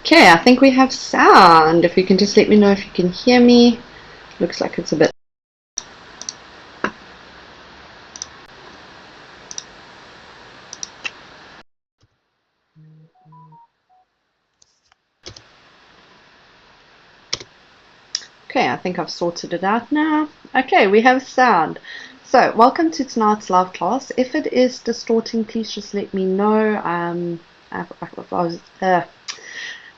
Okay, I think we have sound. If you can just let me know if you can hear me. Looks like it's a bit. Okay, I think I've sorted it out now. Okay, we have sound. So, welcome to tonight's live class. If it is distorting, please just let me know.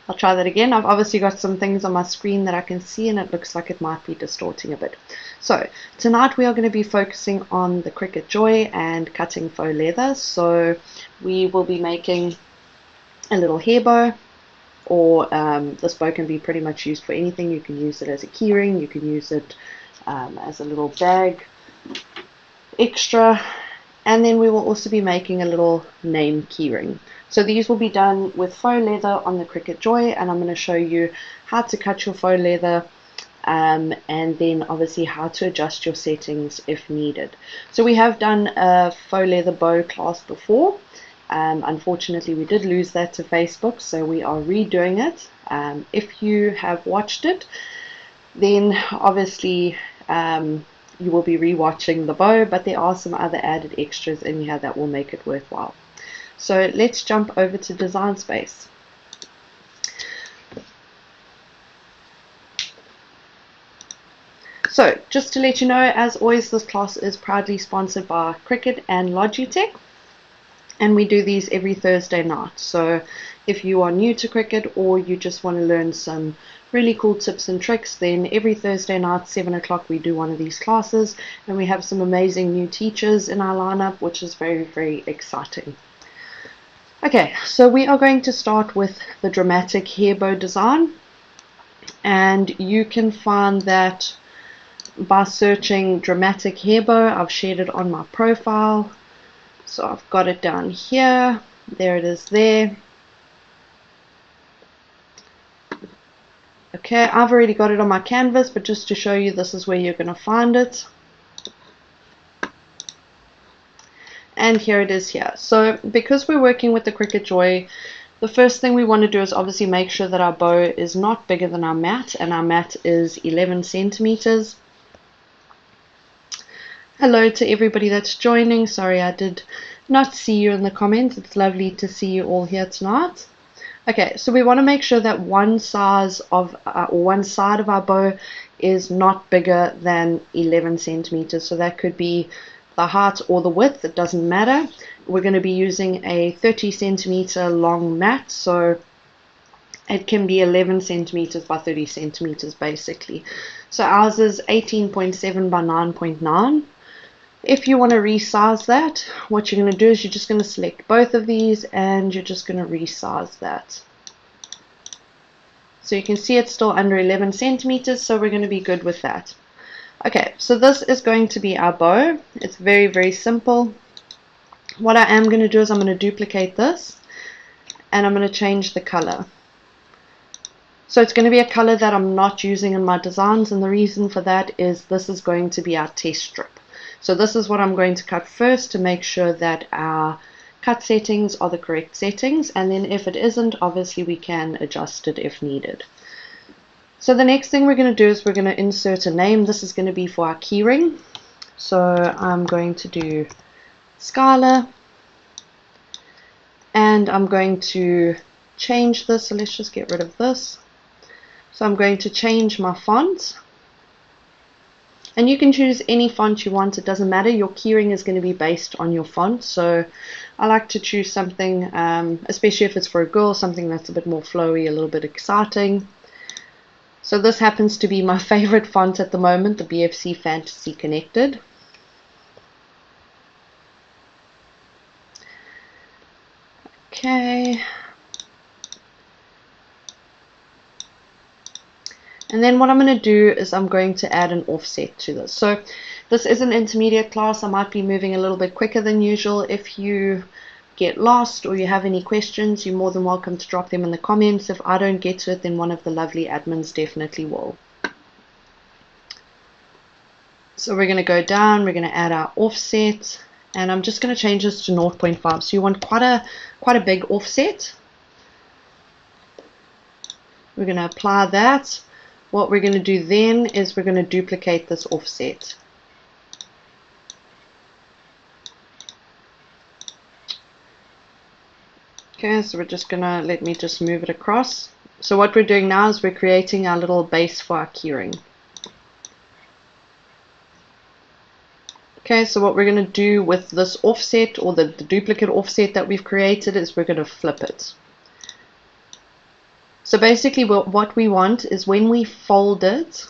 I'll try that again. I've obviously got some things on my screen that I can see, and it looks like it might be distorting a bit. So tonight we are going to be focusing on the Cricut Joy and cutting faux leather. So we will be making a little hair bow, or this bow can be pretty much used for anything. You can use it as a keyring, you can use it as a little bag extra, and then we will also be making a little name keyring. So these will be done with faux leather on the Cricut Joy, and I'm going to show you how to cut your faux leather and then obviously how to adjust your settings if needed. So we have done a faux leather bow class before. Unfortunately, we did lose that to Facebook, so we are redoing it. If you have watched it, then obviously you will be rewatching the bow, but there are some other added extras in here that will make it worthwhile. So let's jump over to Design Space. So just to let you know, as always, this class is proudly sponsored by Cricut and Logitech, and we do these every Thursday night. So if you are new to Cricut or you just want to learn some really cool tips and tricks, then every Thursday night 7 o'clock we do one of these classes, and we have some amazing new teachers in our lineup, which is very, very exciting. Okay, so we are going to start with the dramatic hair bow design, and you can find that by searching dramatic hair bow. I've shared it on my profile, so I've got it down here. There it is there. Okay, I've already got it on my canvas, but just to show you, this is where you're going to find it. And here it is here. So because we're working with the Cricut Joy, the first thing we want to do is obviously make sure that our bow is not bigger than our mat, and our mat is 11 centimeters. Hello to everybody that's joining. Sorry I did not see you in the comments. It's lovely to see you all here tonight. Okay, so we want to make sure that one side of our bow is not bigger than 11 centimeters. So that could be the height or the width, it doesn't matter. We're going to be using a 30 centimeter long mat, so it can be 11 centimeters by 30 centimeters basically. So ours is 18.7 by 9.9. If you want to resize that, what you're going to do is you're just going to select both of these and you're just going to resize that. So you can see it's still under 11 centimeters, so we're going to be good with that. Okay, so this is going to be our bow. It's very, very simple. What I am going to do is I'm going to duplicate this and I'm going to change the color. So it's going to be a color that I'm not using in my designs, and the reason for that is this is going to be our test strip. So this is what I'm going to cut first to make sure that our cut settings are the correct settings, and then if it isn't, obviously we can adjust it if needed. So the next thing we're going to do is we're going to insert a name. This is going to be for our keyring. So I'm going to do Skylar, and I'm going to change this. So let's just get rid of this. So I'm going to change my font, and you can choose any font you want. It doesn't matter. Your keyring is going to be based on your font. So I like to choose something, especially if it's for a girl, something that's a bit more flowy, a little bit exciting. So this happens to be my favorite font at the moment, the BFC Fantasy Connected. Okay. And then what I'm going to do is I'm going to add an offset to this. So this is an intermediate class. I might be moving a little bit quicker than usual. If you get lost or you have any questions, you're more than welcome to drop them in the comments. If I don't get to it, then one of the lovely admins definitely will. So we're going to go down, we're going to add our offset, and I'm just going to change this to 0.5. So you want quite a big offset. We're going to apply that. What we're going to do then is we're going to duplicate this offset. Okay, so we're just going to, let me just move it across. So what we're doing now is we're creating our little base for our keyring. Okay, so what we're going to do with this offset, or the duplicate offset that we've created, is we're going to flip it. So basically what we want is when we fold it,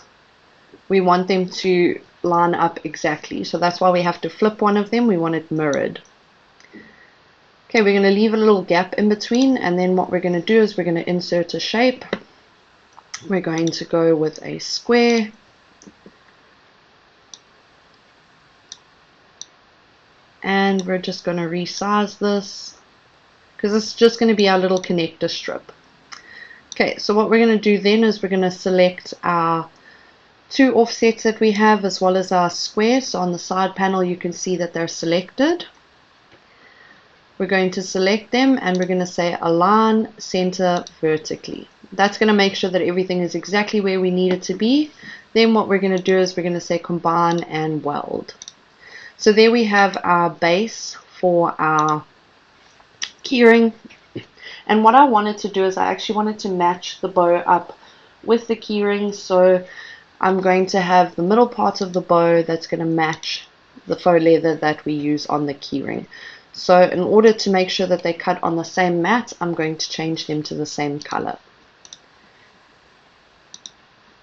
we want them to line up exactly. So that's why we have to flip one of them. We want it mirrored. Okay, we're going to leave a little gap in between, and then what we're going to do is we're going to insert a shape. We're going to go with a square. And we're just going to resize this because it's just going to be our little connector strip. Okay, so what we're going to do then is we're going to select our two offsets that we have as well as our square. So on the side panel you can see that they're selected. We're going to select them and we're going to say align center vertically. That's going to make sure that everything is exactly where we need it to be. Then what we're going to do is we're going to say combine and weld. So there we have our base for our keyring. And what I wanted to do is I actually wanted to match the bow up with the keyring. So I'm going to have the middle part of the bow that's going to match the faux leather that we use on the keyring. So in order to make sure that they cut on the same mat, I'm going to change them to the same color.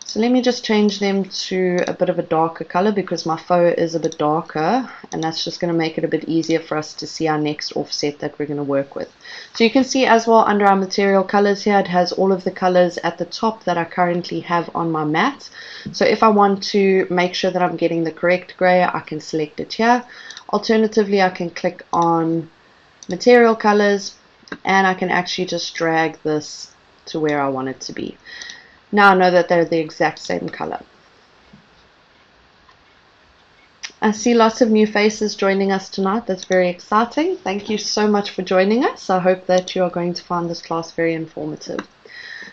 So let me just change them to a bit of a darker color because my faux is a bit darker, and that's just going to make it a bit easier for us to see our next offset that we're going to work with. So you can see as well under our material colors here, it has all of the colors at the top that I currently have on my mat. So if I want to make sure that I'm getting the correct gray, I can select it here. Alternatively, I can click on material colors and I can actually just drag this to where I want it to be. Now I know that they're the exact same color. I see lots of new faces joining us tonight. That's very exciting. Thank you so much for joining us. I hope that you are going to find this class very informative.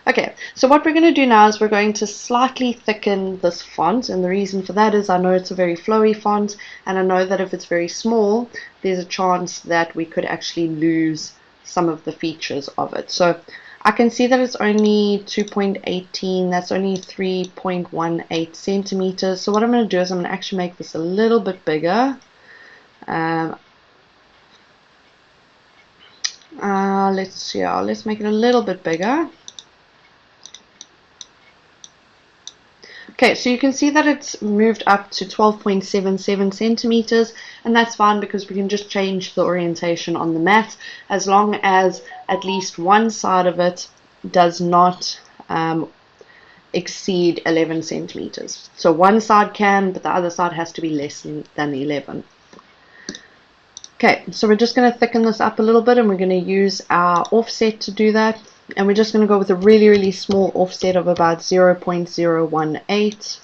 Okay, so what we're going to do now is we're going to slightly thicken this font, and the reason for that is I know it's a very flowy font, and I know that if it's very small, there's a chance that we could actually lose some of the features of it. So I can see that it's only 2.18, that's only 3.18 centimeters. So what I'm going to do is I'm going to actually make this a little bit bigger. Let's see, let's make it a little bit bigger. Okay, so you can see that it's moved up to 12.77 centimeters, and that's fine because we can just change the orientation on the mat as long as at least one side of it does not exceed 11 centimeters. So one side can, but the other side has to be less than 11. Okay, so we're just going to thicken this up a little bit, and we're going to use our offset to do that. And we're just going to go with a really, really small offset of about 0.018.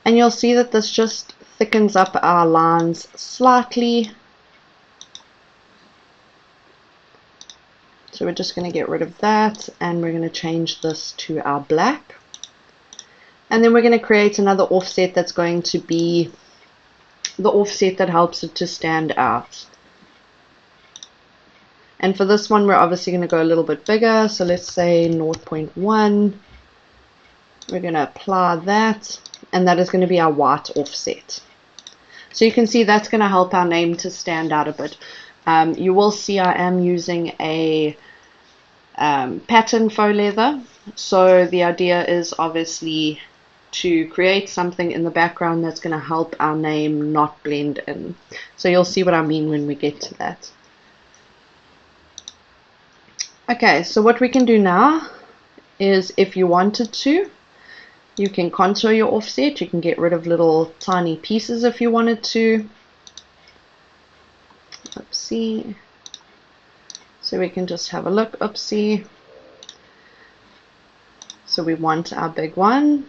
And you'll see that this just thickens up our lines slightly. So we're just going to get rid of that, and we're going to change this to our black. And then we're going to create another offset that's going to be the offset that helps it to stand out. And for this one, we're obviously going to go a little bit bigger. So let's say 0.1. We're going to apply that, and that is going to be our white offset. So you can see that's going to help our name to stand out a bit. You will see I am using a pattern faux leather. So the idea is obviously to create something in the background that's going to help our name not blend in. So you'll see what I mean when we get to that. Okay, so what we can do now is, if you wanted to, you can contour your offset. You can get rid of little tiny pieces if you wanted to. Oopsie. So we can just have a look. Oopsie. So we want our big one.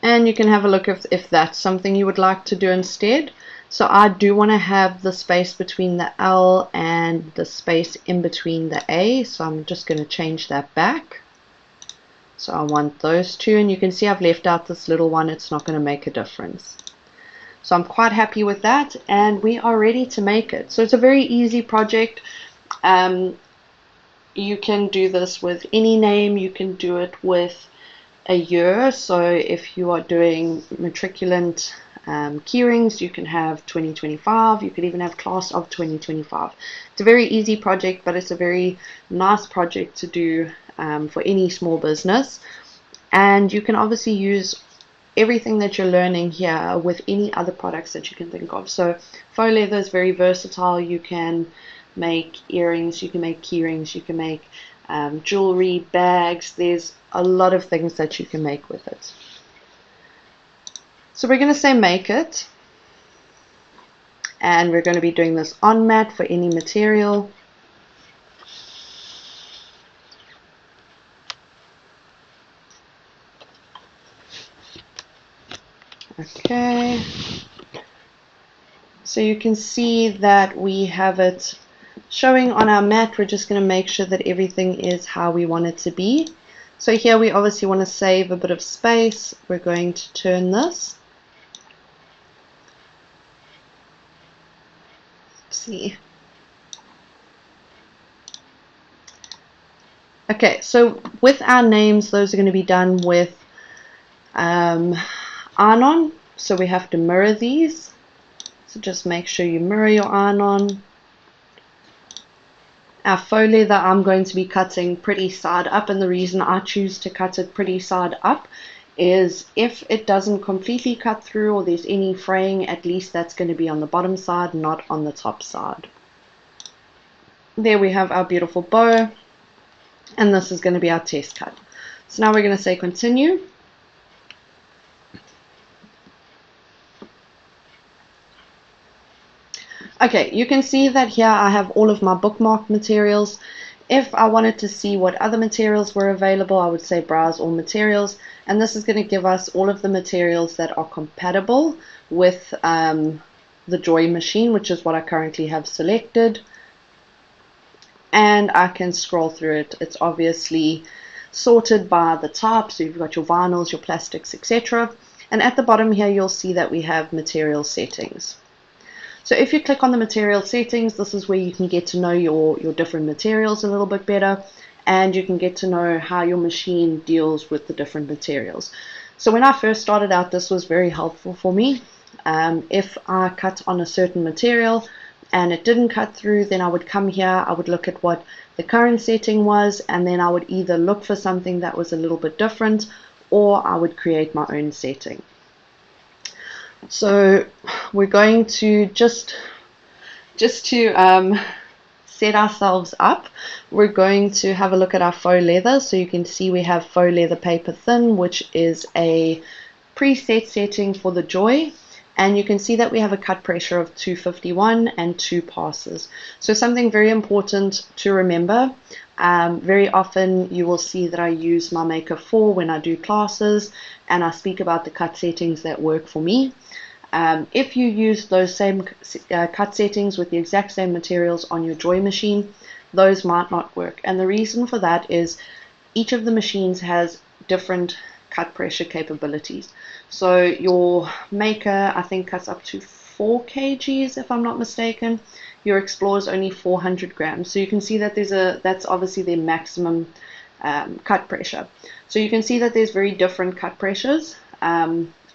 And you can have a look if that's something you would like to do instead. So I do want to have the space between the L and the space in between the A, so I'm just going to change that back. So I want those two, and you can see I've left out this little one. It's not going to make a difference. So I'm quite happy with that, and we are ready to make it. So it's a very easy project. You can do this with any name. You can do it with a year. So if you are doing matriculant keyrings, you can have 2025. You could even have class of 2025. It's a very easy project, but it's a very nice project to do for any small business. And you can obviously use everything that you're learning here with any other products that you can think of. So faux leather is very versatile. You can make earrings, you can make key rings, you can make jewelry, bags. There's a lot of things that you can make with it. So we're going to say make it, and we're going to be doing this on mat for any material. Okay, so you can see that we have it showing on our mat. We're just going to make sure that everything is how we want it to be. So here we obviously want to save a bit of space. We're going to turn this. See. Okay, so with our names, those are going to be done with iron-on. So we have to mirror these. So just make sure you mirror your iron-on. Our faux leather, I'm going to be cutting pretty side up, and the reason I choose to cut it pretty side up is if it doesn't completely cut through or there's any fraying, at least that's going to be on the bottom side, not on the top side. There we have our beautiful bow, and this is going to be our test cut. So now we're going to say continue. Okay, you can see that here I have all of my bookmark materials. If I wanted to see what other materials were available, I would say browse all materials, and this is going to give us all of the materials that are compatible with the Joy machine, which is what I currently have selected. And I can scroll through it. It's obviously sorted by the type, so you've got your vinyls, your plastics, etc. And at the bottom here you'll see that we have material settings. So if you click on the material settings, this is where you can get to know your different materials a little bit better, and you can get to know how your machine deals with the different materials. So when I first started out, this was very helpful for me. If I cut on a certain material and it didn't cut through, then I would come here, I would look at what the current setting was, and then I would either look for something that was a little bit different, or I would create my own setting. So we're going to just to set ourselves up, we're going to have a look at our faux leather. So you can see we have faux leather paper thin, which is a preset setting for the Joy, and you can see that we have a cut pressure of 251 and 2 passes. So something very important to remember, very often you will see that I use my Maker 4 when I do classes, and I speak about the cut settings that work for me. If you use those same cut settings with the exact same materials on your Joy machine, those might not work. And the reason for that is each of the machines has different cut pressure capabilities. So your Maker, I think, cuts up to 4 kgs if I'm not mistaken. Your Explorer is only 400 grams. So you can see that that's obviously their maximum cut pressure. So you can see that there's very different cut pressures.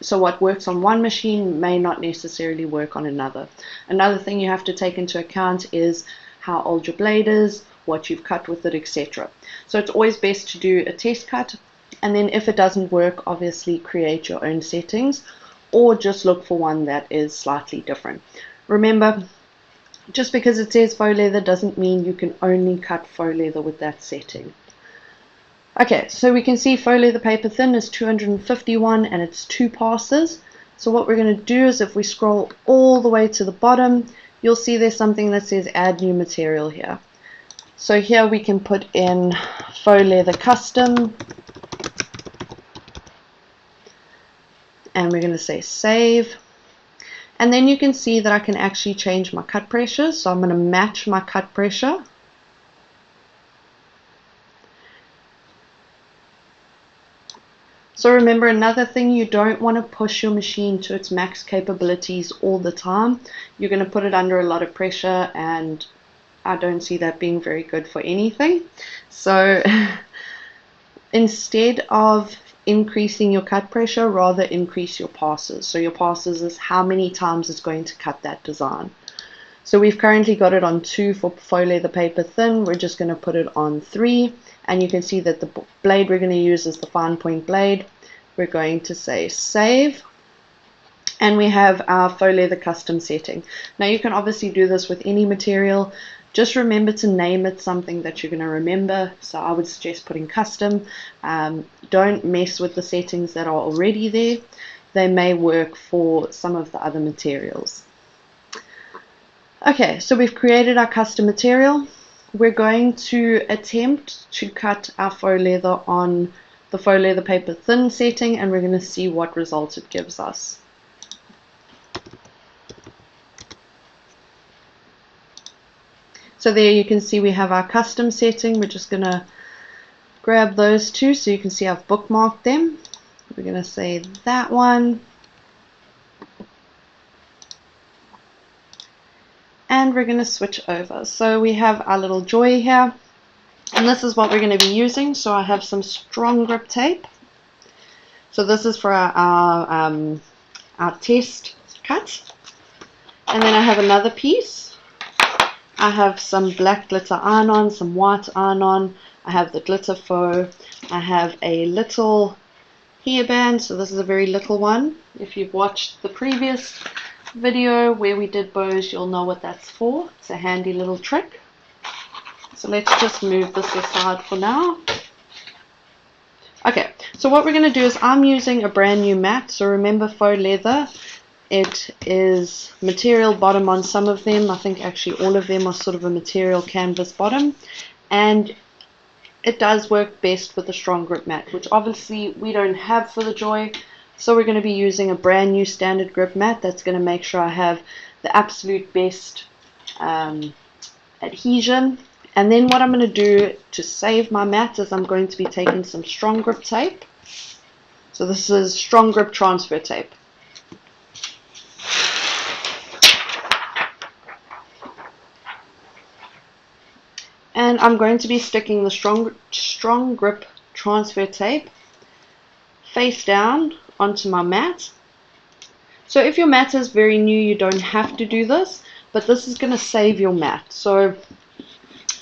So what works on one machine may not necessarily work on another. Another thing you have to take into account is how old your blade is, what you've cut with it, etc. So it's always best to do a test cut, and then if it doesn't work, obviously create your own settings, or just look for one that is slightly different. Remember, just because it says faux leather doesn't mean you can only cut faux leather with that setting. Okay, so we can see faux leather paper thin is 251 and it's 2 passes. So what we're going to do is if we scroll all the way to the bottom, you'll see there's something that says add new material here. So here we can put in faux leather custom, and we're going to say save. And then you can see that I can actually change my cut pressure. So I'm going to match my cut pressure. So remember, another thing, you don't want to push your machine to its max capabilities all the time. You're going to put it under a lot of pressure, and I don't see that being very good for anything. So instead of increasing your cut pressure, rather increase your passes. So your passes is how many times it's going to cut that design. So we've currently got it on 2 for faux leather paper thin. We're just going to put it on 3, and you can see that the blade we're going to use is the fine point blade. We're going to say save, and we have our faux leather custom setting. Now you can obviously do this with any material. Just remember to name it something that you're going to remember. So I would suggest putting custom. Don't mess with the settings that are already there. They may work for some of the other materials. Okay, so we've created our custom material. We're going to attempt to cut our faux leather on the faux leather paper thin setting, and we're going to see what results it gives us. So there you can see we have our custom setting. We're just going to grab those two so you can see I've bookmarked them. We're going to say that one. And we're going to switch over. So we have our little Joy here. And this is what we're going to be using. So I have some strong grip tape. So this is for our test cut. And then I have another piece. I have some black glitter iron-on, some white iron-on. I have the glitter faux. I have a little hairband. So this is a very little one. If you've watched the previous video where we did bows, you'll know what that's for. It's a handy little trick. So let's just move this aside for now. Okay, so what we're going to do is I'm using a brand new mat. So remember, faux leather, it is material bottom on some of them. I think actually all of them are sort of a material canvas bottom, and it does work best with a strong grip mat, which obviously we don't have for the Joy. So we're going to be using a brand new standard grip mat that's going to make sure I have the absolute best adhesion. And then what I'm going to do to save my mat is I'm going to be taking some strong grip tape. So this is strong grip transfer tape. And I'm going to be sticking the strong grip transfer tape face down onto my mat. So if your mat is very new, you don't have to do this, but this is going to save your mat. So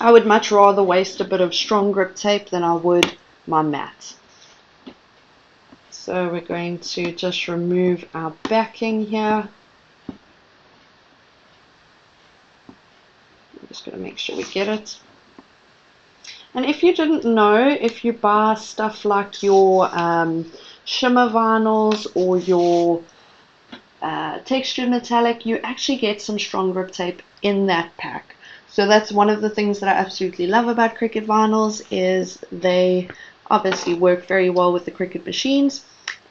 I would much rather waste a bit of strong grip tape than I would my mat. So we're going to just remove our backing here. I'm just going to make sure we get it. And if you didn't know, if you buy stuff like your shimmer vinyls or your textured metallic, you actually get some strong grip tape in that pack. So that's one of the things that I absolutely love about Cricut vinyls, is they obviously work very well with the Cricut machines.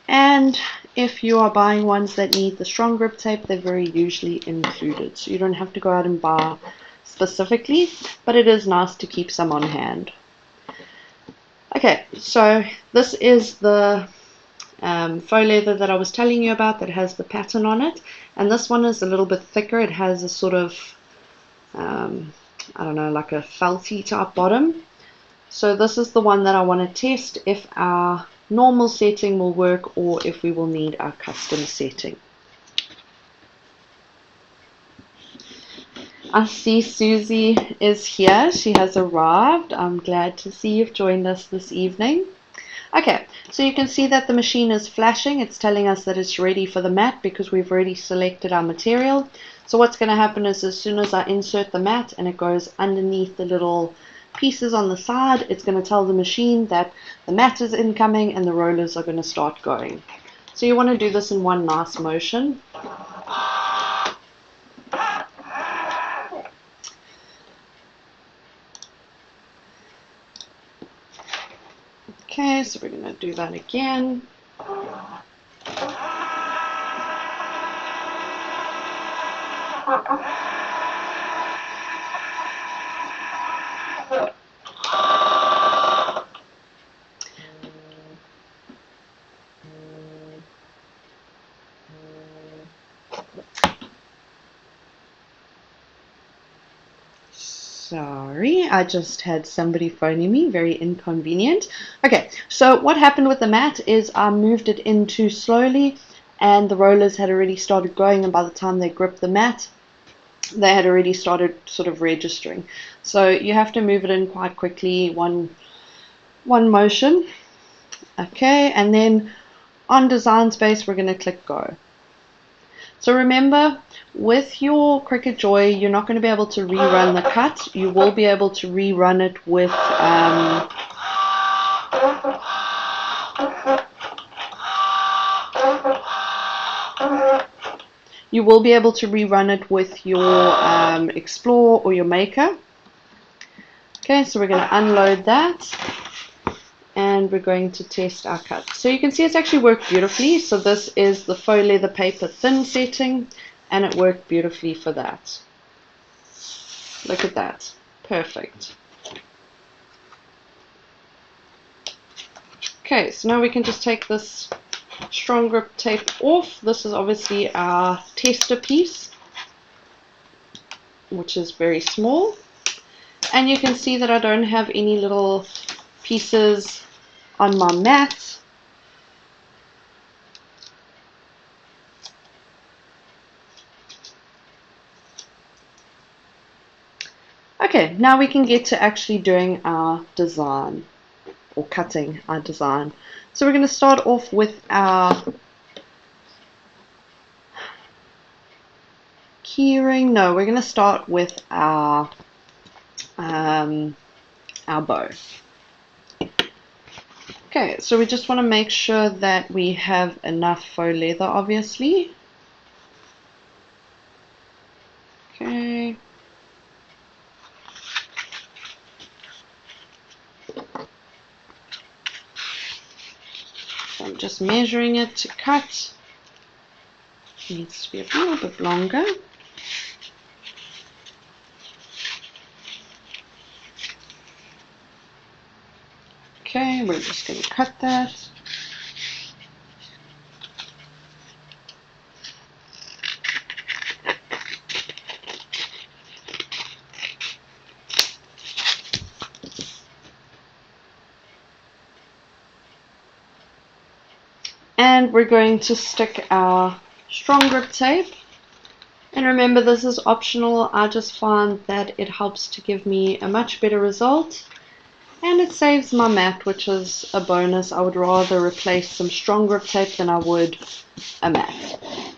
And if you are buying ones that need the strong grip tape, they're very usually included. So you don't have to go out and buy specifically, but it is nice to keep some on hand. Okay, so this is the faux leather that I was telling you about that has the pattern on it, and this one is a little bit thicker. It has a sort of I don't know, like a felty type bottom. So this is the one that I want to test if our normal setting will work or if we will need our custom setting. I see Susie is here. She has arrived. I'm glad to see you've joined us this evening. Okay, so you can see that the machine is flashing. It's telling us that it's ready for the mat because we've already selected our material. So what's going to happen is as soon as I insert the mat and it goes underneath the little pieces on the side, it's going to tell the machine that the mat is incoming and the rollers are going to start going. So you want to do this in one nice motion. Okay, so we're going to do that again. Sorry, I just had somebody phoning me, very inconvenient. Okay, so what happened with the mat is I moved it in too slowly and the rollers had already started going, and by the time they gripped the mat, they had already started sort of registering. So you have to move it in quite quickly, one motion. Okay, and then on design space we're going to click go. So remember, with your Cricut Joy, you're not going to be able to rerun the cut. You will be able to rerun it with your Explore or your Maker. Okay, so we're going to unload that and we're going to test our cut. So you can see it's actually worked beautifully. So this is the faux leather paper thin setting, and it worked beautifully for that. Look at that. Perfect. Okay, so now we can just take this strong grip tape off. This is obviously our tester piece, which is very small. And you can see that I don't have any little pieces on my mat. Okay, now we can get to actually doing our design, or cutting our design. So we're going to start off with our keyring. No, we're going to start with our bow. Okay, so we just want to make sure that we have enough faux leather, obviously. Okay. So I'm just measuring it to cut. It needs to be a little bit longer. Okay, we're just going to cut that. And we're going to stick our strong grip tape. And remember, this is optional. I just find that it helps to give me a much better result. And it saves my mat, which is a bonus. I would rather replace some strong grip tape than I would a mat.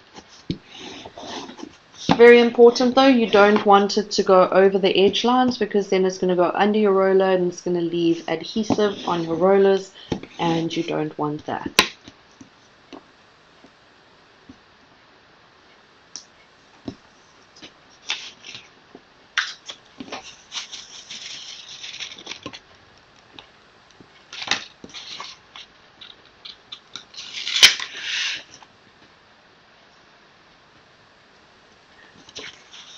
Very important though, you don't want it to go over the edge lines, because then it's going to go under your roller and it's going to leave adhesive on your rollers, and you don't want that.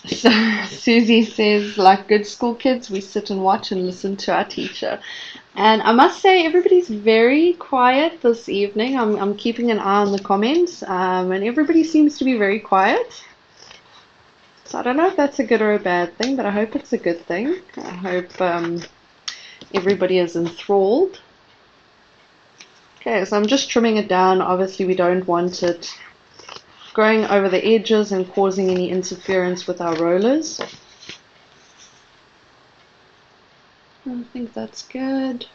So Susie says, like good school kids, we sit and watch and listen to our teacher. And I must say, everybody's very quiet this evening. I'm keeping an eye on the comments, and everybody seems to be very quiet. So I don't know if that's a good or a bad thing, but I hope it's a good thing. I hope everybody is enthralled. Okay, so I'm just trimming it down. Obviously, we don't want it going over the edges and causing any interference with our rollers. I think that's good.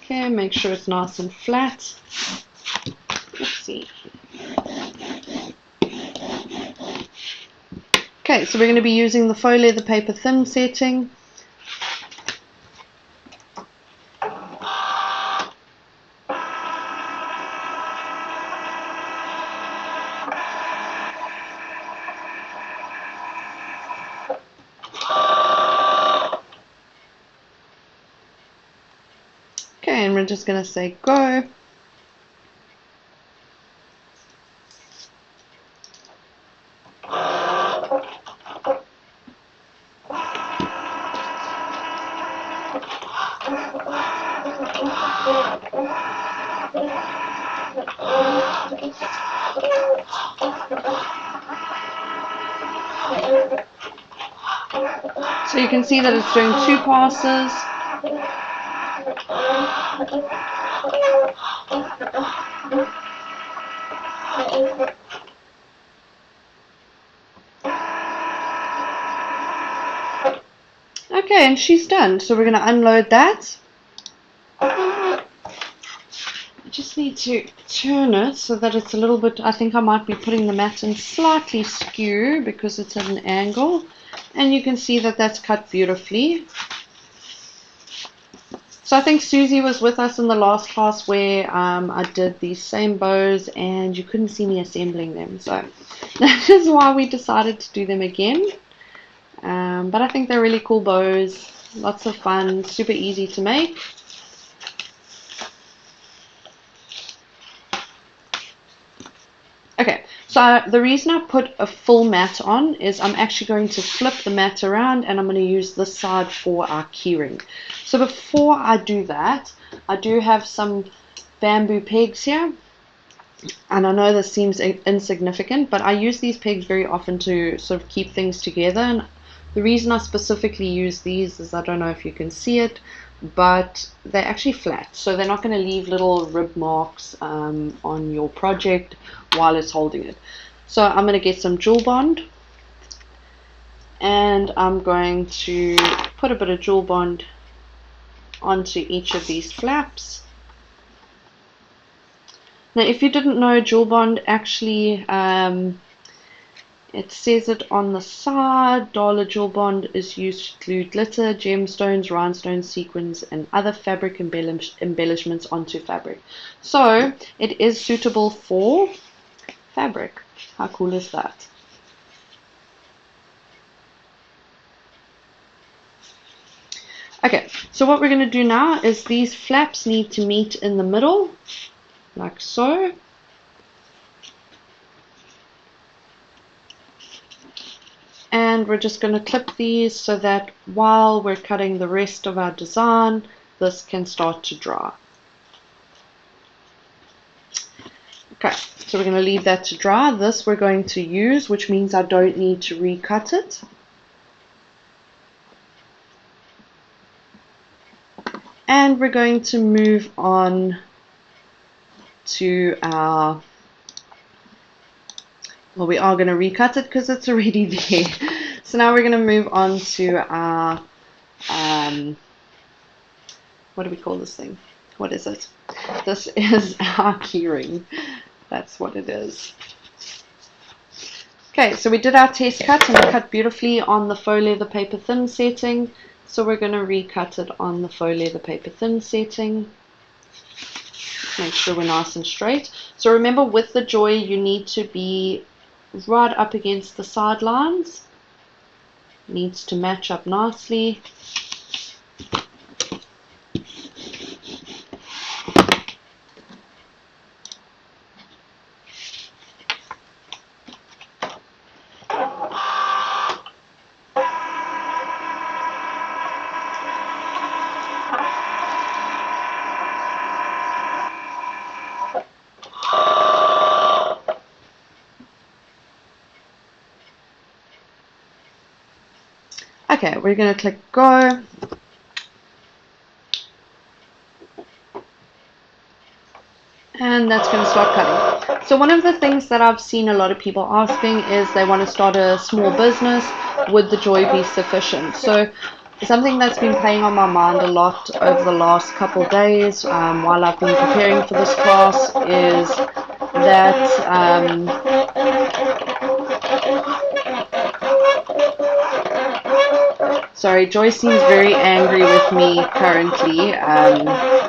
Okay, make sure it's nice and flat. Let's see. Okay, so we're going to be using the faux leather paper thin setting. Okay, and we're just going to say go. So you can see that it's doing 2 passes. Okay, and she's done. So we're going to unload that. I just need to turn it so that it's a little bit, I think I might be putting the mat in slightly skew because it's at an angle. And you can see that that's cut beautifully. So I think Susie was with us in the last class where I did these same bows and you couldn't see me assembling them. So that is why we decided to do them again. But I think they're really cool bows, lots of fun, super easy to make. Okay, so the reason I put a full mat on is I'm actually going to flip the mat around and I'm going to use this side for our keyring. So before I do that, I do have some bamboo pegs here. And I know this seems insignificant, but I use these pegs very often to sort of keep things together. And the reason I specifically use these is I don't know if you can see it, but they're actually flat. So they're not going to leave little rib marks on your project while it's holding it. So I'm going to get some jewel bond. And I'm going to put a bit of jewel bond onto each of these flaps. Now, if you didn't know, jewel bond actually, it says it on the side, Dollar Jewel Bond is used to glue glitter, gemstones, rhinestones, sequins, and other fabric embellishments onto fabric. So, it is suitable for fabric. How cool is that? Okay, so what we're going to do now is these flaps need to meet in the middle, like so. And we're just going to clip these so that while we're cutting the rest of our design, this can start to dry. Okay, so we're going to leave that to dry. This we're going to use, which means I don't need to recut it. And we're going to move on to our, well, we are going to recut it because it's already there. So now we're going to move on to our, what do we call this thing? What is it? This is our keyring. That's what it is. Okay, so we did our test cut and we cut beautifully on the faux leather paper thin setting. So we're going to recut it on the faux leather paper thin setting. Make sure we're nice and straight. So remember, with the Joy, you need to be right up against the sidelines. Needs to match up nicely. Okay, we're going to click go. And that's going to start cutting. So one of the things that I've seen a lot of people asking is they want to start a small business. Would the Joy be sufficient? So something that's been playing on my mind a lot over the last couple of days while I've been preparing for this class is that sorry, Joy seems very angry with me currently.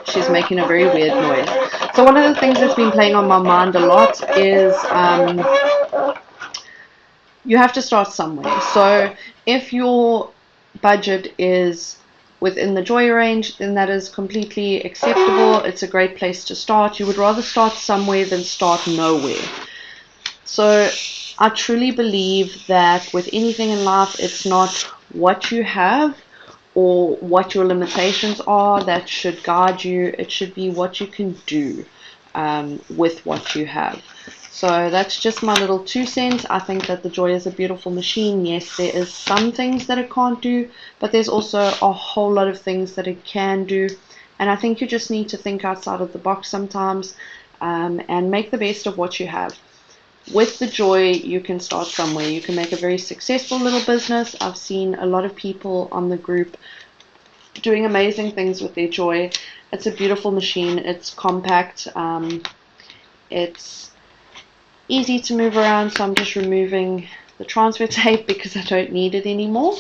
She's making a very weird noise. So one of the things that's been playing on my mind a lot is you have to start somewhere. So if your budget is within the Joy range, then that is completely acceptable. It's a great place to start. You would rather start somewhere than start nowhere. So I truly believe that with anything in life, it's not what you have or what your limitations are that should guide you. It should be what you can do with what you have. So that's just my little 2 cents. I think that the Joy is a beautiful machine. Yes, there is some things that it can't do, but there's also a whole lot of things that it can do. And I think you just need to think outside of the box sometimes, and make the best of what you have. With the Joy, you can start somewhere. You can make a very successful little business. I've seen a lot of people on the group doing amazing things with their Joy. It's a beautiful machine. It's compact. It's easy to move around, so I'm just removing the transfer tape because I don't need it anymore.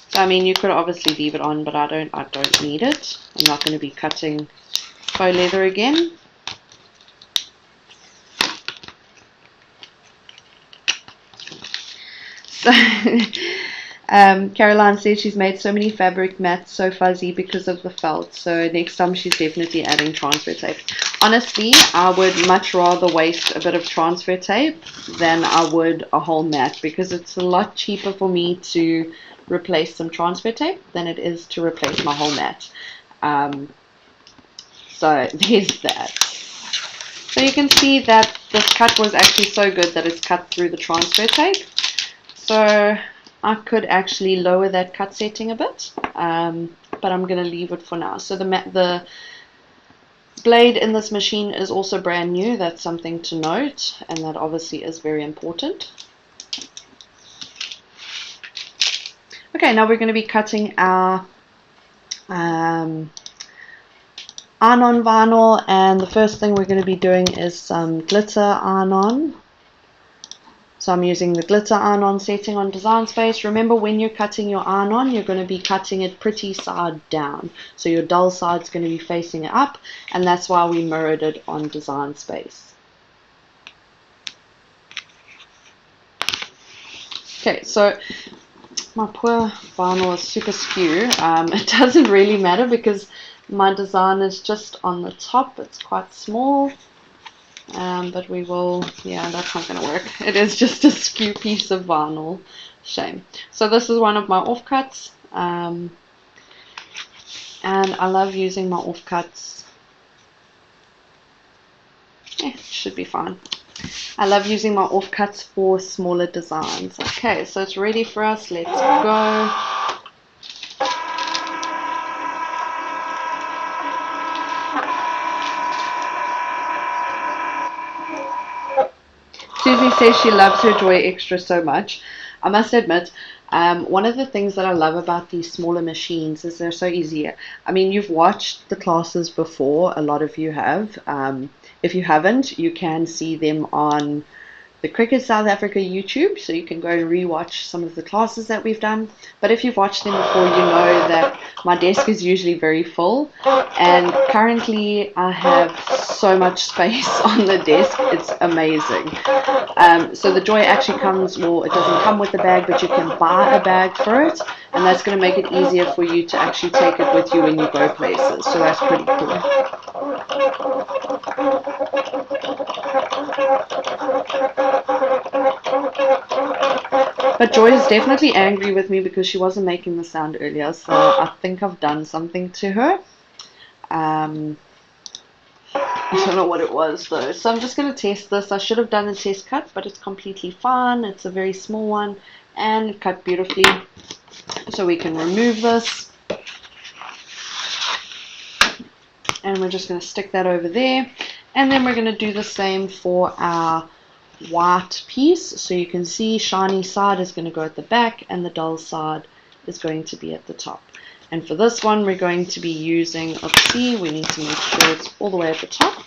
So I mean, you could obviously leave it on, but I don't need it. I'm not going to be cutting faux leather again. So Caroline says she's made so many fabric mats so fuzzy because of the felt, so next time she's definitely adding transfer tape. Honestly, I would much rather waste a bit of transfer tape than I would a whole mat, because it's a lot cheaper for me to replace some transfer tape than it is to replace my whole mat. So there's that. So you can see that this cut was actually so good that it's cut through the transfer tape. So I could actually lower that cut setting a bit, but I'm going to leave it for now. So the blade in this machine is also brand new. That's something to note, and that obviously is very important. Okay, now we're going to be cutting our iron-on vinyl, and the first thing we're going to be doing is some glitter iron-on. So I'm using the glitter iron-on setting on Design Space. Remember, when you're cutting your iron-on, you're going to be cutting it pretty side down. So your dull side's going to be facing up, and that's why we mirrored it on Design Space. Okay, so my poor vinyl is super skew. It doesn't really matter because my design is just on the top. It's quite small. But we will, yeah, that's not going to work. It is just a skew piece of vinyl. Shame. So this is one of my offcuts, and I love using my offcuts. It should be fine. I love using my offcuts for smaller designs. Okay, so it's ready for us. Let's go. Susie says she loves her Joy Extra so much. I must admit, one of the things that I love about these smaller machines is they're so easy. I mean, you've watched the classes before, a lot of you have. If you haven't, you can see them on the Cricut South Africa YouTube, so you can go and re-watch some of the classes that we've done. But if you've watched them before, you know that my desk is usually very full, and currently I have so much space on the desk. It's amazing. So the Joy actually comes, well, it doesn't come with the bag, but you can buy a bag for it, and that's going to make it easier for you to actually take it with you when you go places. So that's pretty cool. But Joy is definitely angry with me because she wasn't making the sound earlier, so I think I've done something to her. I don't know what it was though, so I'm just going to test this. I should have done a test cut, but it's completely fine. It's a very small one and it cut beautifully, so we can remove this, and we're just going to stick that over there, and then we're going to do the same for our white piece. So you can see shiny side is going to go at the back and the dull side is going to be at the top. And for this one we're going to be using, oopsie, we need to make sure it's all the way at the top,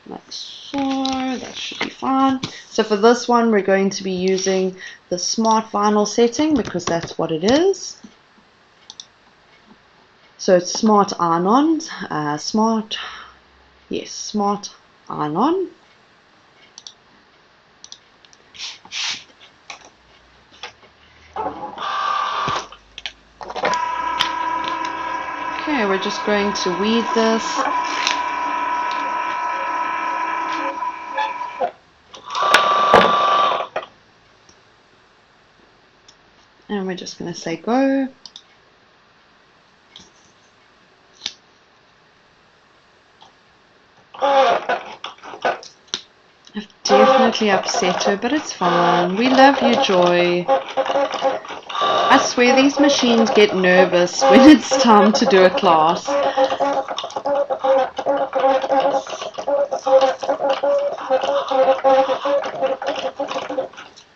like so. That should be fine. So for this one we're going to be using the smart vinyl setting because that's what it is. So it's smart iron-on, smart iron-on. Okay, we're just going to weed this. And we're just going to say go. slightly upset her, but it's fine. We love you, Joy. I swear these machines get nervous when it's time to do a class.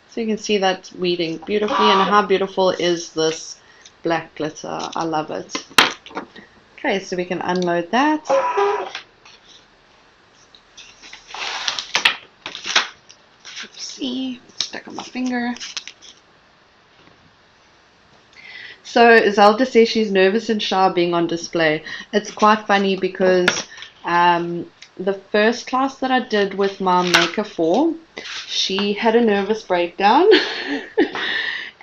So you can see that weeding beautifully, and how beautiful is this black glitter. I love it. Okay, so we can unload that. Oopsie, stuck on my finger. So Zelda says she's nervous and shy being on display. It's quite funny because the first class that I did with my maker 4, she had a nervous breakdown.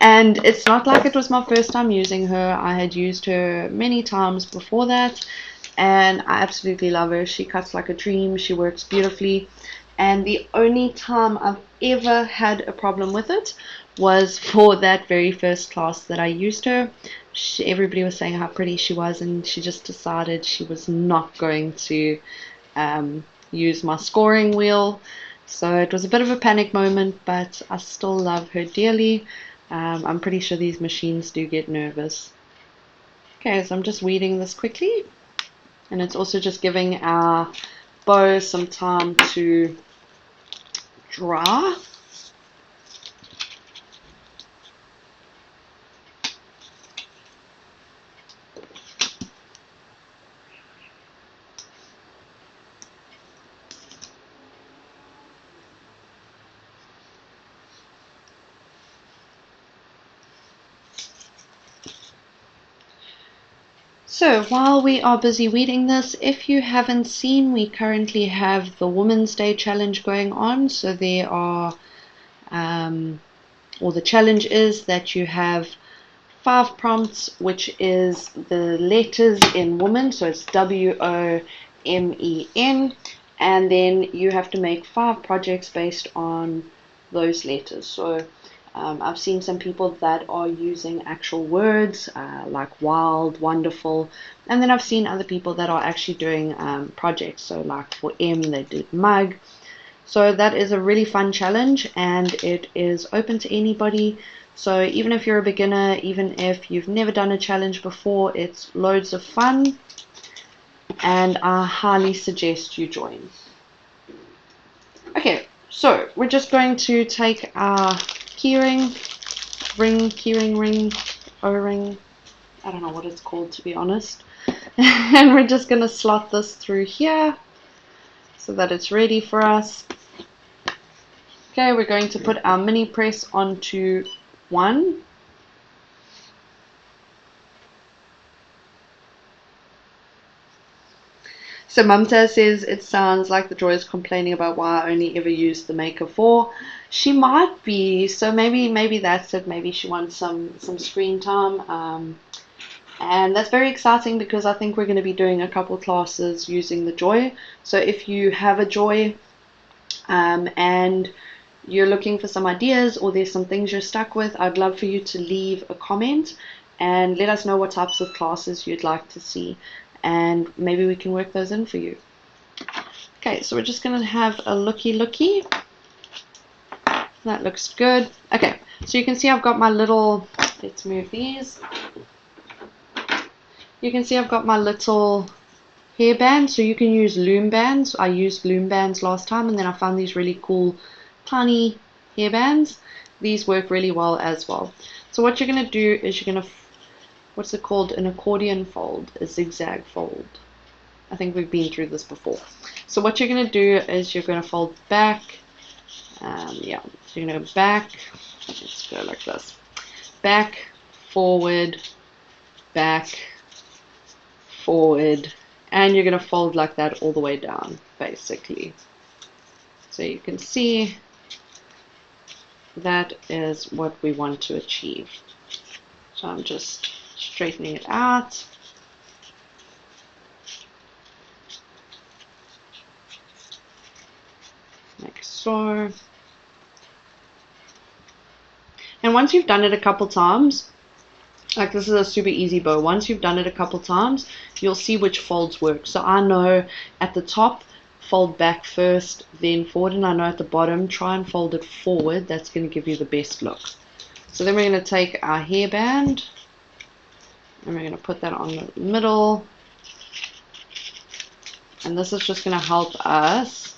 And it's not like it was my first time using her. I had used her many times before that, and I absolutely love her. She cuts like a dream. She works beautifully. And the only time I've ever had a problem with it was for that very first class that I used her. Everybody was saying how pretty she was, and she just decided she was not going to use my scoring wheel. So it was a bit of a panic moment, but I still love her dearly. I'm pretty sure these machines do get nervous. Okay, so I'm just weeding this quickly, and it's also just giving our bow some time to dry. So while we are busy weeding this, if you haven't seen, we currently have the Women's Day challenge going on. So there are, or the challenge is that you have 5 prompts, which is the letters in woman, so it's WOMEN, and then you have to make 5 projects based on those letters. So I've seen some people that are using actual words like wild, wonderful, and then I've seen other people that are actually doing projects. So like for M, they did mug. So that is a really fun challenge, and it is open to anybody. So even if you're a beginner, even if you've never done a challenge before, it's loads of fun, and I highly suggest you join. Okay, so we're just going to take our keyring ring, O-ring, I don't know what it's called, to be honest, and we're just going to slot this through here so that it's ready for us. Okay, we're going to put our mini press onto 1. So Mamta says it sounds like the Joy is complaining about why I only ever used the Maker 4. She might be, so maybe that's it. Maybe she wants some screen time. And that's very exciting because I think we're going to be doing a couple classes using the Joy. So if you have a Joy and you're looking for some ideas, or there's some things you're stuck with, I'd love for you to leave a comment and let us know what types of classes you'd like to see, and maybe we can work those in for you. Okay, so we're just going to have a looky. That looks good. Okay, so you can see I've got my little, let's move these. You can see I've got my little hairband, so you can use loom bands. I used loom bands last time, and then I found these really cool tiny hairbands. These work really well as well. So what you're going to do is you're going to, what's it called, an accordion fold, a zigzag fold. I think we've been through this before. So what you're going to do is you're going to fold back, yeah, so you're going to go back, let's go like this, back, forward, and you're going to fold like that all the way down, basically. So you can see that is what we want to achieve. So I'm just straightening it out. Like so. And once you've done it a couple times, like this is a super easy bow, once you've done it a couple times, you'll see which folds work. So I know at the top, fold back first, then forward, and I know at the bottom, try and fold it forward. That's going to give you the best look. So then we're going to take our hairband, and we're going to put that on the middle, and this is just going to help us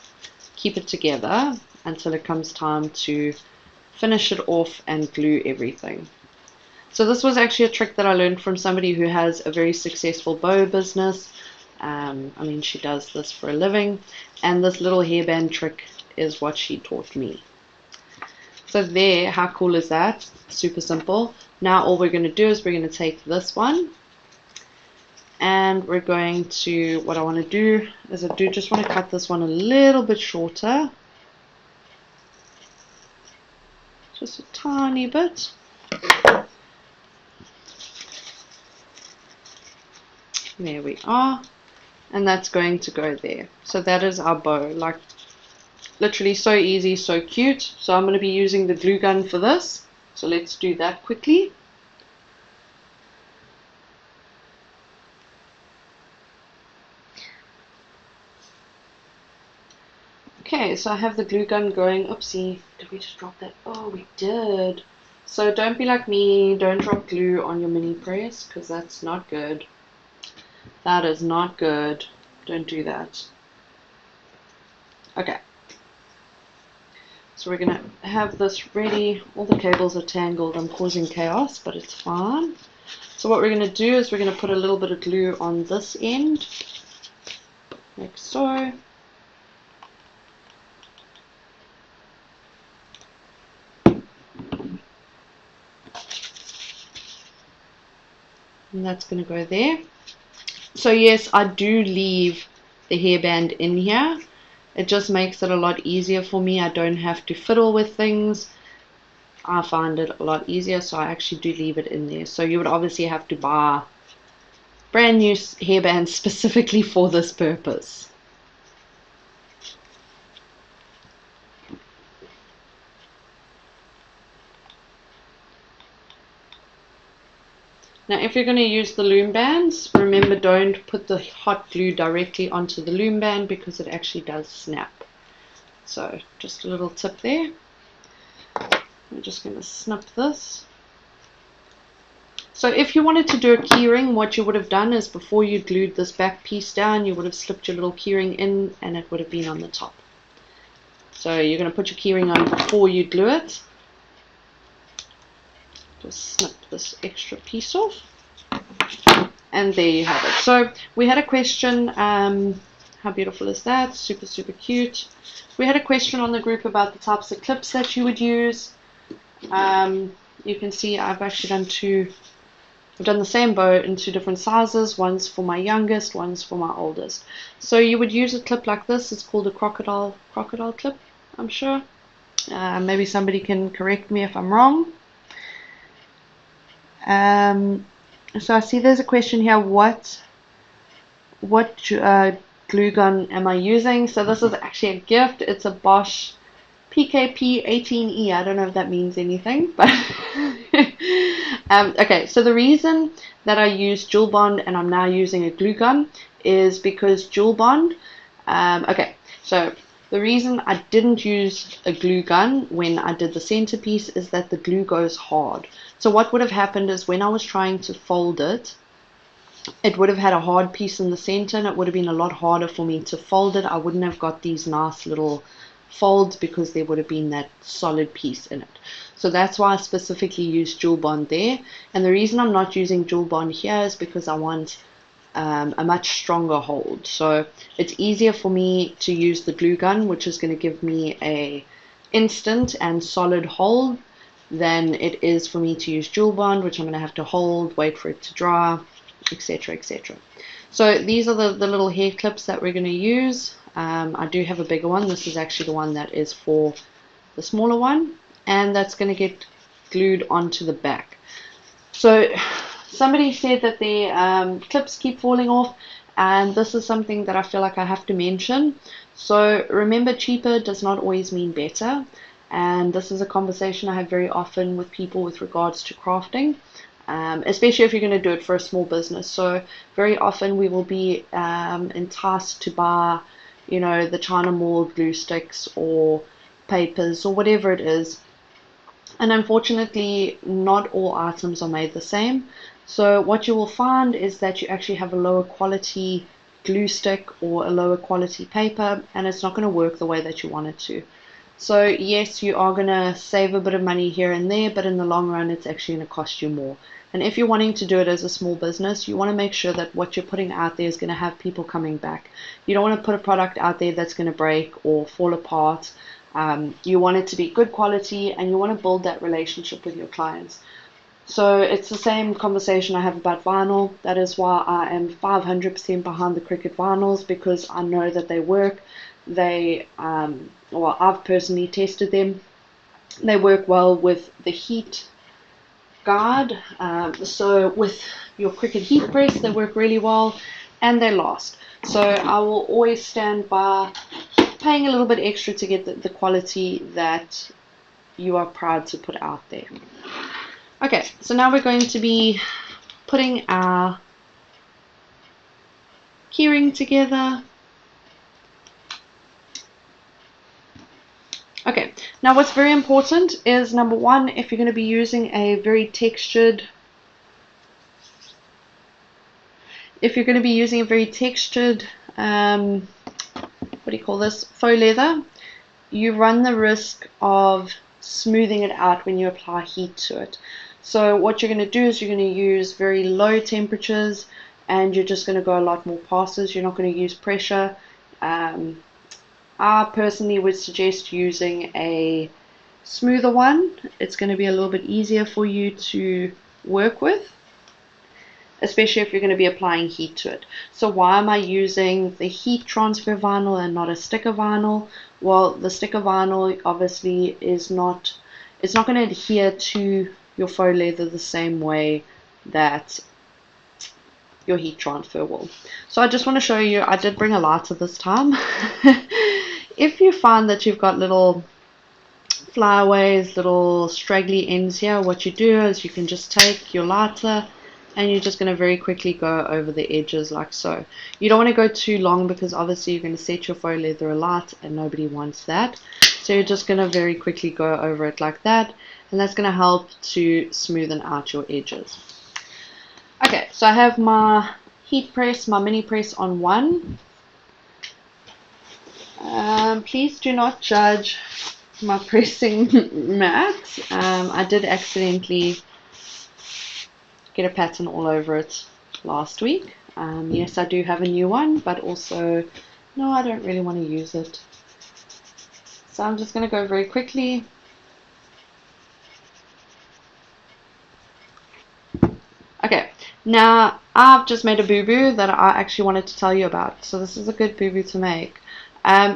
keep it together until it comes time to finish it off and glue everything. So this was actually a trick that I learned from somebody who has a very successful bow business. I mean, she does this for a living, and this little hairband trick is what she taught me. So there, how cool is that? Super simple. Now all we're going to do is we're going to take this one, and we're going to, what I want to do is I do just want to cut this one a little bit shorter. Just a tiny bit. There we are. And that's going to go there. So that is our bow. Like, literally so easy, so cute. So I'm going to be using the glue gun for this. So let's do that quickly. Okay, so I have the glue gun going. Oopsie, did we just drop that? Oh, we did. So don't be like me, don't drop glue on your mini press, because that's not good. That is not good. Don't do that. Okay. So we're going to have this ready. All the cables are tangled. I'm causing chaos, but it's fine. So what we're going to do is we're going to put a little bit of glue on this end, like so. And that's going to go there. So yes, I do leave the hairband in here. It just makes it a lot easier for me. I don't have to fiddle with things. I find it a lot easier, so I actually do leave it in there. So you would obviously have to buy brand new hairbands specifically for this purpose. Now if you're going to use the loom bands, remember don't put the hot glue directly onto the loom band because it actually does snap. So just a little tip there. I'm just going to snip this. So if you wanted to do a keyring, what you would have done is before you glued this back piece down, you would have slipped your little keyring in and it would have been on the top. So you're going to put your keyring on before you glue it. Just snip this extra piece off, and there you have it. So we had a question, how beautiful is that? Super, super cute. We had a question on the group about the types of clips that you would use. You can see I've actually done two. I've done the same bow in two different sizes. One's for my youngest, one's for my oldest. So you would use a clip like this. It's called a crocodile clip, I'm sure. Maybe somebody can correct me if I'm wrong. So I see there's a question here, what glue gun am I using? So this is actually a gift. It's a Bosch PKP 18E. I don't know if that means anything, but okay, so the reason that I use Jewel Bond and I'm now using a glue gun is because Jewel Bond, okay, so the reason I didn't use a glue gun when I did the centerpiece is that the glue goes hard. So what would have happened is when I was trying to fold it, it would have had a hard piece in the center and it would have been a lot harder for me to fold it. I wouldn't have got these nice little folds because there would have been that solid piece in it. So that's why I specifically use Jewel Bond there. And the reason I'm not using Jewel Bond here is because I want a much stronger hold. So it's easier for me to use the glue gun, which is going to give me a instant and solid hold, than it is for me to use Jewel Bond, which I'm going to have to hold, wait for it to dry, etc, etc. So these are the little hair clips that we're going to use. I do have a bigger one. This is actually the one that is for the smaller one, and that's going to get glued onto the back. So somebody said that their clips keep falling off, and this is something that I feel like I have to mention. So remember, cheaper does not always mean better, and this is a conversation I have very often with people with regards to crafting, especially if you're going to do it for a small business. So very often we will be enticed to buy, you know, the China mold glue sticks or papers or whatever it is. And unfortunately, not all items are made the same. So what you will find is that you actually have a lower quality glue stick or a lower quality paper, and it's not going to work the way that you want it to. So yes, you are going to save a bit of money here and there, but in the long run, it's actually going to cost you more. And if you're wanting to do it as a small business, you want to make sure that what you're putting out there is going to have people coming back. You don't want to put a product out there that's going to break or fall apart. You want it to be good quality, and you want to build that relationship with your clients. So it's the same conversation I have about vinyl. That is why I am 500% behind the Cricut vinyls, because I know that they work. They, well, I've personally tested them. They work well with the heat guard. So with your Cricut heat press, they work really well, and they last. So I will always stand by paying a little bit extra to get the quality that you are proud to put out there. Okay, so now we're going to be putting our keyring together. Okay, now what's very important is, number one, if you're going to be using a very textured, what do you call this, faux leather, you run the risk of smoothing it out when you apply heat to it. So what you're going to do is you're going to use very low temperatures, and you're just going to go a lot more passes. You're not going to use pressure. I personally would suggest using a smoother one. It's going to be a little bit easier for you to work with, especially if you're going to be applying heat to it. So why am I using the heat transfer vinyl and not a sticker vinyl? Well, the sticker vinyl obviously is not, it's not going to adhere to your faux leather the same way that your heat transfer will. So I just want to show you, I did bring a lighter this time. If you find that you've got little flyaways, little straggly ends here, what you do is you can just take your lighter and you're just going to very quickly go over the edges like so. You don't want to go too long, because obviously you're going to set your faux leather alight, and nobody wants that. So you're just going to very quickly go over it like that, and that's going to help to smoothen out your edges. Okay, so I have my heat press, my mini press on one. Please do not judge my pressing mat. I did accidentally get a pattern all over it last week. Yes, I do have a new one, but also, no, I don't really want to use it. So I'm just going to go very quickly. Okay, now I've just made a boo-boo that I actually wanted to tell you about. So this is a good boo-boo to make.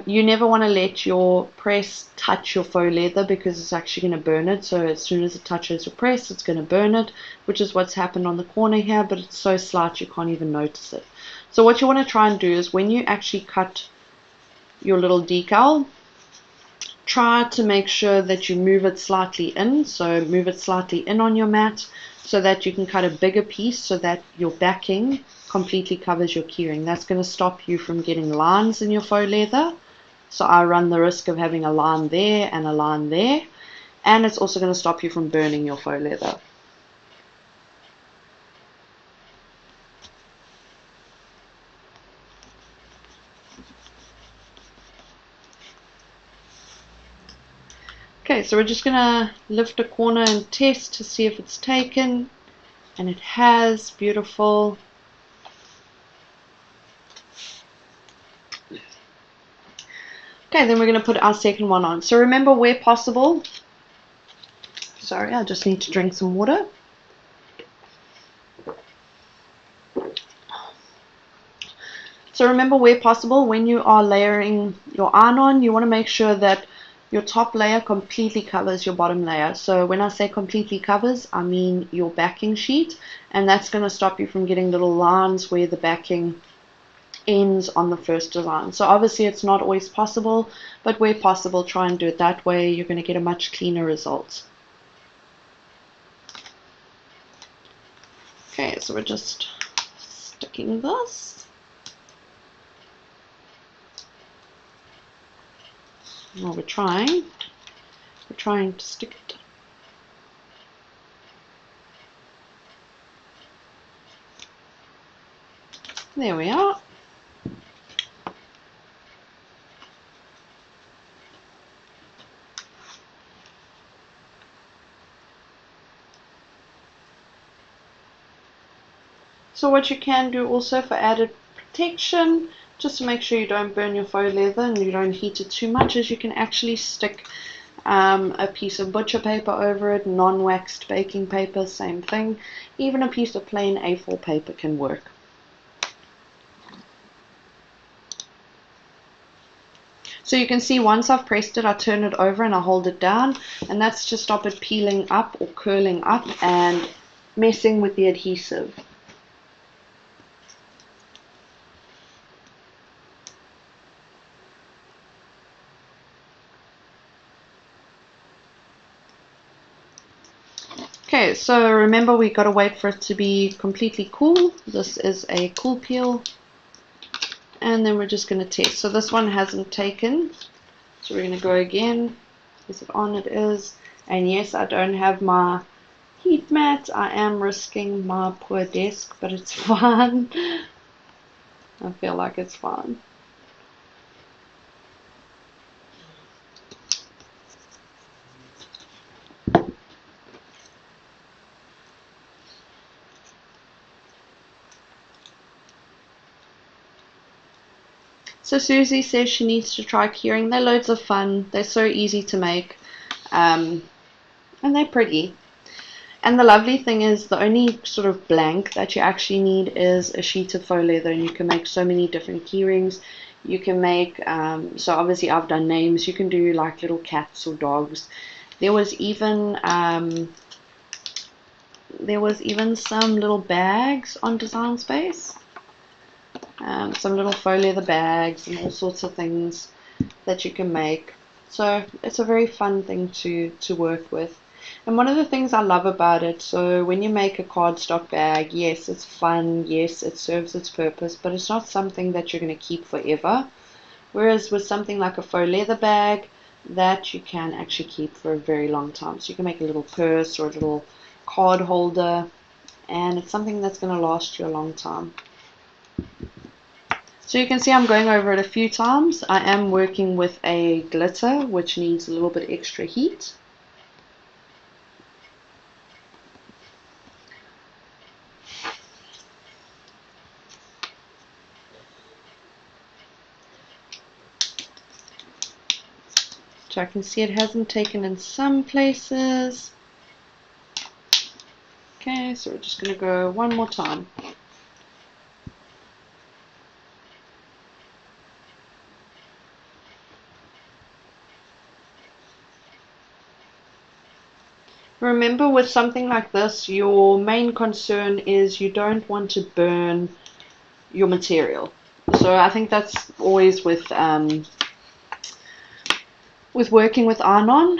You never want to let your press touch your faux leather, because it's actually going to burn it. So as soon as it touches your press, it's going to burn it, which is what's happened on the corner here, but it's so slight you can't even notice it. So what you want to try and do is, when you actually cut your little decal, try to make sure that you move it slightly in. So move it slightly in on your mat, so that you can cut a bigger piece, so that your backing completely covers your keyring. That's going to stop you from getting lines in your faux leather. So I run the risk of having a line there and a line there, and it's also going to stop you from burning your faux leather. Okay, so we're just going to lift a corner and test to see if it's taken, and it has. Beautiful. Okay, then we're going to put our second one on. So remember, where possible, sorry, I just need to drink some water. So remember, where possible, when you are layering your iron on, you want to make sure that your top layer completely covers your bottom layer. So when I say completely covers, I mean your backing sheet, and that's going to stop you from getting little lines where the backing ends on the first design. So obviously it's not always possible, but where possible, try and do it that way. You're going to get a much cleaner result. Okay, so we're just sticking this. Well, we're trying to stick it. There we are. So what you can do also for added protection, just to make sure you don't burn your faux leather and you don't heat it too much, is you can actually stick a piece of butcher paper over it, non-waxed baking paper, same thing. Even a piece of plain A4 paper can work. So you can see once I've pressed it, I turn it over and I hold it down, and that's to stop it peeling up or curling up and messing with the adhesive. Okay, so remember we got to wait for it to be completely cool. This is a cool peel. And then we're just going to test. So this one hasn't taken. So we're going to go again. Is it on? It is. And yes, I don't have my heat mat. I am risking my poor desk, but it's fine. I feel like it's fine. So Susie says she needs to try keyring. They're loads of fun. They're so easy to make. And they're pretty. And the lovely thing is the only sort of blank that you actually need is a sheet of faux leather, and you can make so many different keyrings. You can make, so obviously I've done names. You can do like little cats or dogs. There was even some little bags on Design Space. Some little faux leather bags and all sorts of things that you can make. So it's a very fun thing to work with. And one of the things I love about it, so when you make a cardstock bag, yes, it's fun, yes, it serves its purpose, but it's not something that you're going to keep forever. Whereas with something like a faux leather bag, that you can actually keep for a very long time. So you can make a little purse or a little card holder, and it's something that's going to last you a long time. So you can see I'm going over it a few times. I am working with a glitter, which needs a little bit extra heat. So I can see it hasn't taken in some places. Okay, so we're just going to go one more time. Remember, with something like this, your main concern is you don't want to burn your material. So I think that's always with working with iron-on,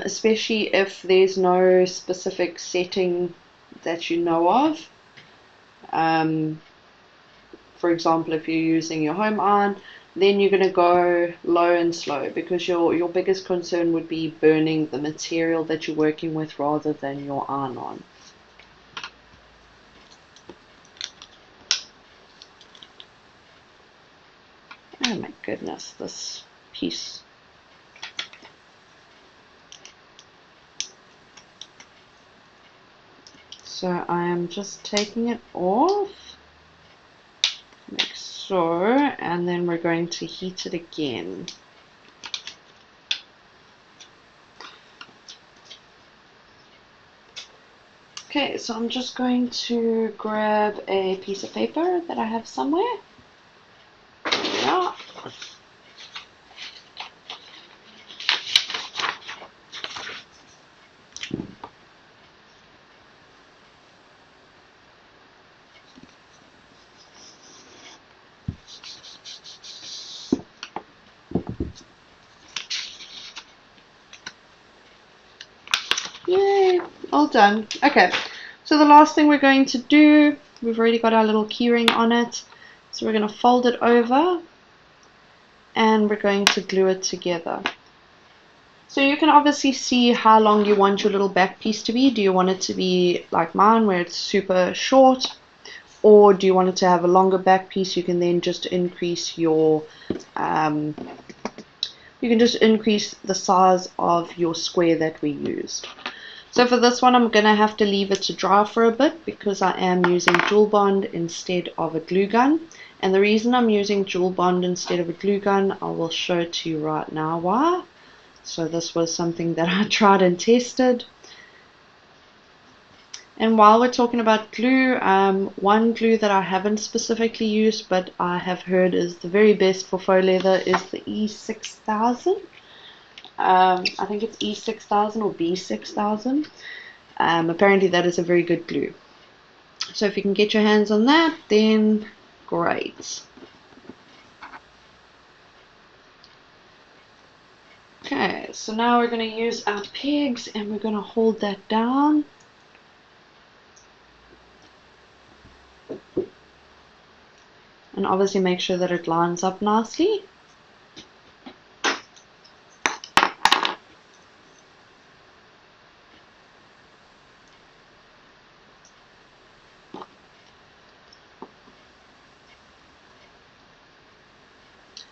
especially if there's no specific setting that you know of. For example, if you're using your home iron, then you're going to go low and slow, because your biggest concern would be burning the material that you're working with rather than your iron-on. Oh my goodness, this piece. So I am just taking it off, like so, and then we're going to heat it again. Okay, so I'm just going to grab a piece of paper that I have somewhere. There we are. Yay, all done. Okay, so the last thing we're going to do, we've already got our little keyring on it, so we're going to fold it over and we're going to glue it together. So you can obviously see how long you want your little back piece to be. Do you want it to be like mine where it's super short, or do you want it to have a longer back piece? You can then just increase your you can just increase the size of your square that we used. So for this one, I'm going to have to leave it to dry for a bit because I am using Jewel Bond instead of a glue gun. And the reason I'm using Jewel Bond instead of a glue gun, I will show to you right now why. So this was something that I tried and tested. And while we're talking about glue, one glue that I haven't specifically used but I have heard is the very best for faux leather is the E6000. I think it's E6000 or B6000. Apparently that is a very good glue. So if you can get your hands on that, then great. Okay, so now we're going to use our pegs and we're going to hold that down. And obviously make sure that it lines up nicely.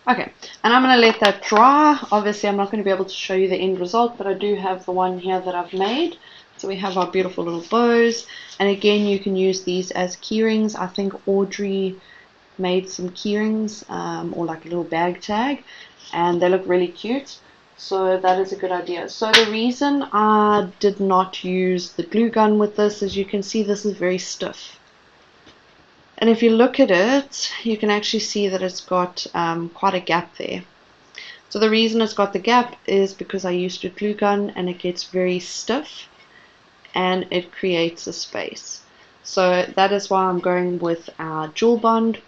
Okay, and I'm going to let that dry. Obviously I'm not going to be able to show you the end result, but I do have the one here that I've made. So we have our beautiful little bows, and again you can use these as keyrings. I think Audrey made some keyrings or like a little bag tag, and they look really cute, so that is a good idea. So the reason I did not use the glue gun with this is you can see this is very stiff. And if you look at it, you can actually see that it's got quite a gap there. So the reason it's got the gap is because I used a glue gun and it gets very stiff and it creates a space. So that is why I'm going with our Jewel Bond.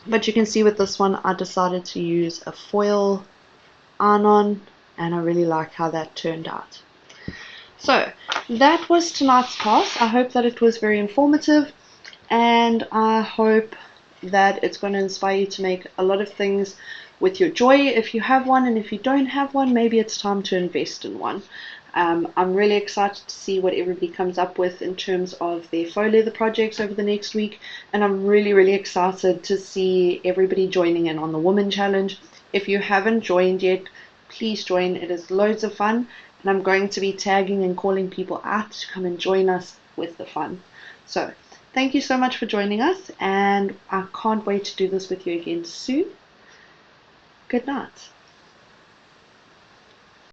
But you can see with this one, I decided to use a foil iron-on, and I really like how that turned out. So that was tonight's class. I hope that it was very informative. And I hope that it's going to inspire you to make a lot of things with your Joy if you have one, and if you don't have one, maybe it's time to invest in one. I'm really excited to see what everybody comes up with in terms of their faux leather projects over the next week, and I'm really excited to see everybody joining in on the Woman Challenge. If you haven't joined yet, please join. It is loads of fun, and I'm going to be tagging and calling people out to come and join us with the fun. So thank you so much for joining us, and I can't wait to do this with you again soon. Good night.